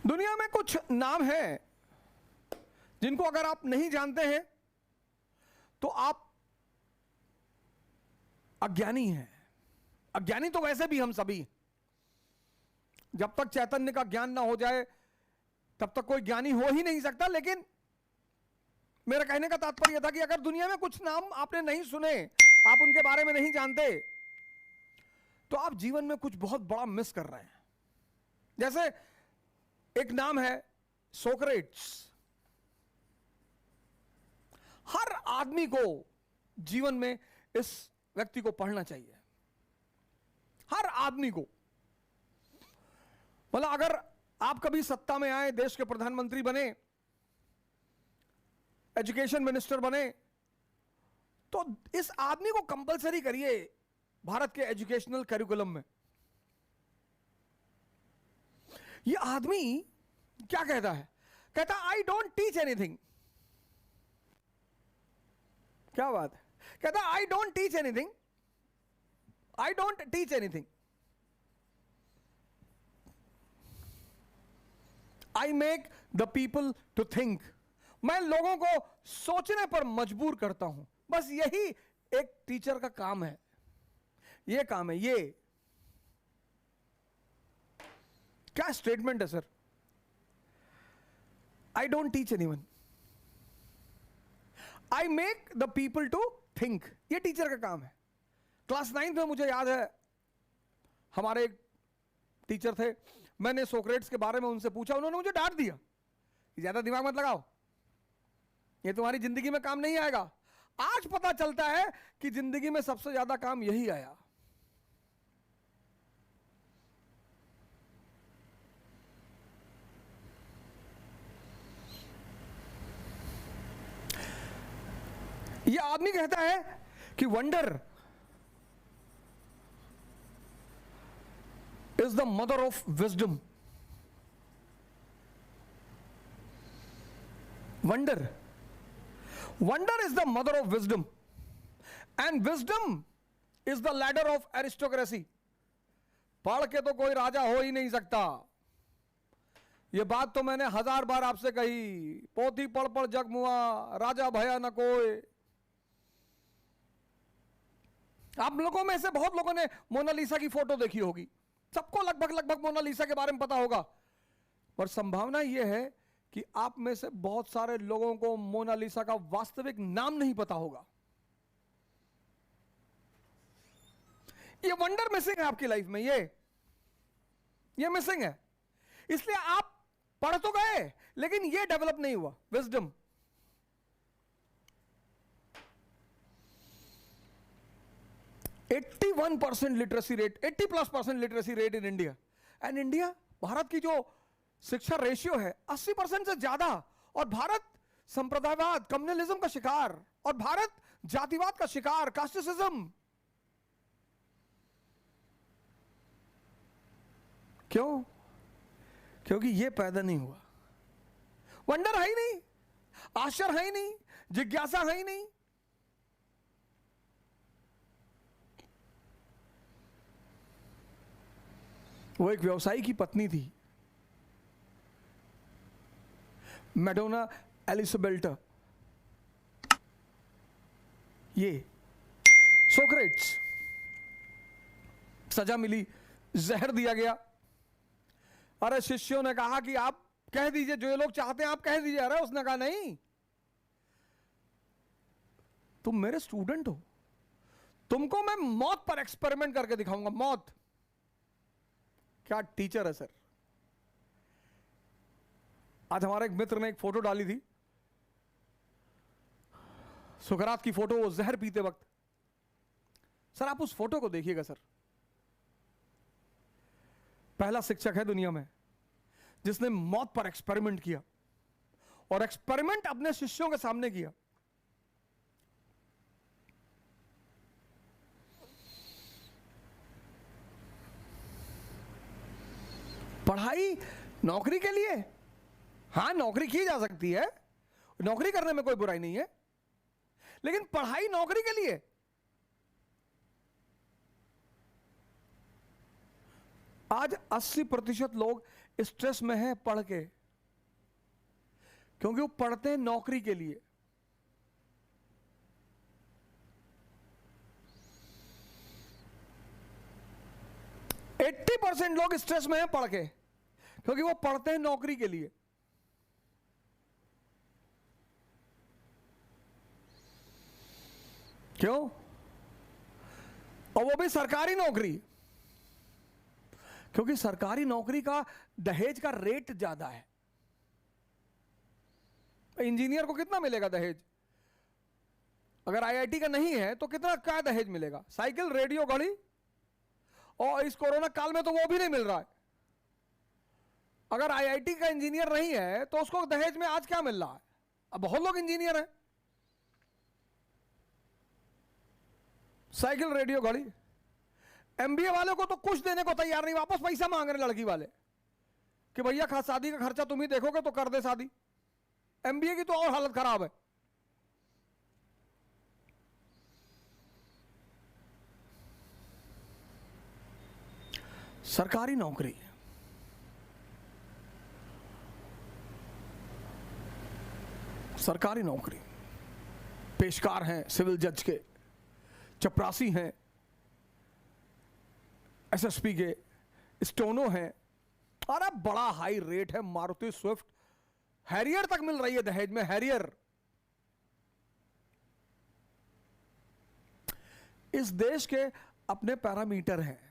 दुनिया में कुछ नाम हैं जिनको अगर आप नहीं जानते हैं तो आप अज्ञानी हैं। अज्ञानी तो वैसे भी हम सभी हैं। जब तक चैतन्य का ज्ञान ना हो जाए तब तक कोई ज्ञानी हो ही नहीं सकता। लेकिन मेरा कहने का तात्पर्य था कि अगर दुनिया में कुछ नाम आपने नहीं सुने, आप उनके बारे में नहीं जानते, तो आप जीवन में कुछ बहुत बड़ा मिस कर रहे हैं। जैसे एक नाम है सोक्रेट्स। हर आदमी को जीवन में इस व्यक्ति को पढ़ना चाहिए, हर आदमी को। मतलब अगर आप कभी सत्ता में आए, देश के प्रधानमंत्री बने, एजुकेशन मिनिस्टर बने, तो इस आदमी को कंपलसरी करिए भारत के एजुकेशनल करिकुलम में। ये आदमी क्या कहता है? कहता आई डोंट टीच एनीथिंग। क्या बात है? कहता I don't teach anything, I don't teach anything, I make the people to think. मैं लोगों को सोचने पर मजबूर करता हूं। बस यही एक टीचर का काम है, ये काम है। ये क्या स्टेटमेंट है sir? I don't teach anyone, I make the people to think. ये टीचर का काम है। क्लास 9 में मुझे याद है, हमारे एक टीचर थे, मैंने सोक्रेट्स के बारे में उनसे पूछा, उन्होंने मुझे डांट दिया, ज्यादा दिमाग मत लगाओ, ये तुम्हारी जिंदगी में काम नहीं आएगा। आज पता चलता है कि जिंदगी में सबसे ज्यादा काम यही आया। ये आदमी कहता है कि wonder is the mother of wisdom. Wonder is the mother of wisdom and wisdom is the ladder of aristocracy. पढ़ के तो कोई राजा हो ही नहीं सकता। ये बात तो मैंने 1000 बार आपसे कही। पोथी पढ़ पढ़ जग मुआ, राजा भया न कोई। आप लोगों में से बहुत लोगों ने मोनालिसा की फोटो देखी होगी, सबको लगभग मोनालिसा के बारे में पता होगा। पर संभावना यह है कि आप में से बहुत सारे लोगों को मोनालिसा का वास्तविक नाम नहीं पता होगा। ये वंडर मिसिंग है आपकी लाइफ में, ये मिसिंग है। इसलिए आप पढ़ तो गए लेकिन ये डेवलप नहीं हुआ, wisdom. %81 literacy rate, 80+% literacy rate in India. And India, Bharat की जो शिक्षा रेशियो है 80% से ज्यादा। और भारत संप्रदायवाद, कम्युनलिज्म का शिकार, और भारत जातिवाद का शिकार, कास्टिसिज्म। क्यों? क्योंकि ये पैदा नहीं हुआ। वंडर है ही नहीं, आश्चर्य है ही नहीं, जिज्ञासा है ही नहीं। वो एक व्यवसायी की पत्नी थी, मैडोना एलिसबेल्टा। ये सोक्रेट्स, सजा मिली, जहर दिया गया। अरे शिष्यों ने कहा कि आप कह दीजिए, जो ये लोग चाहते हैं आप कह दीजिए। अरे उसने कहा नहीं, तुम मेरे स्टूडेंट हो, तुमको मैं मौत पर एक्सपेरिमेंट करके दिखाऊंगा। मौत। क्या टीचर है सर। आज हमारे एक मित्र ने एक फोटो डाली थी, सुकरात की फोटो, वो जहर पीते वक्त। सर आप उस फोटो को देखिएगा सर। पहला शिक्षक है दुनिया में जिसने मौत पर एक्सपेरिमेंट किया, और एक्सपेरिमेंट अपने शिष्यों के सामने किया। पढ़ाई नौकरी के लिए, हां नौकरी की जा सकती है, नौकरी करने में कोई बुराई नहीं है, लेकिन पढ़ाई नौकरी के लिए। आज 80% लोग स्ट्रेस में हैं पढ़ के, क्योंकि वो पढ़ते हैं नौकरी के लिए। %80 लोग स्ट्रेस में हैं पढ़ के, क्योंकि वो पढ़ते हैं नौकरी के लिए। क्यों? और वो भी सरकारी नौकरी, क्योंकि सरकारी नौकरी का दहेज का रेट ज्यादा है। इंजीनियर को कितना मिलेगा दहेज? अगर आईआईटी का नहीं है तो कितना क्या दहेज मिलेगा? साइकिल, रेडियो, घड़ी। और इस कोरोना काल में तो वो भी नहीं मिल रहा है। अगर आईआईटी का इंजीनियर नहीं है तो उसको दहेज में आज क्या मिल रहा है? अब बहुत लोग इंजीनियर हैं। साइकिल, रेडियो, घड़ी। एमबीए वाले को तो कुछ देने को तैयार नहीं, वापस पैसा मांग रहे लड़की वाले कि भैया शादी का खर्चा तुम ही देखोगे तो कर दे शादी। एमबीए की तो और हालत खराब है। सरकारी नौकरी, सरकारी नौकरी, पेशकार हैं सिविल जज के, चपरासी हैं एसएसपी के, स्टोनो हैं। अरे बड़ा हाई रेट है। मारुति स्विफ्ट हैरियर तक मिल रही है दहेज में, हैरियर। इस देश के अपने पैरामीटर हैं।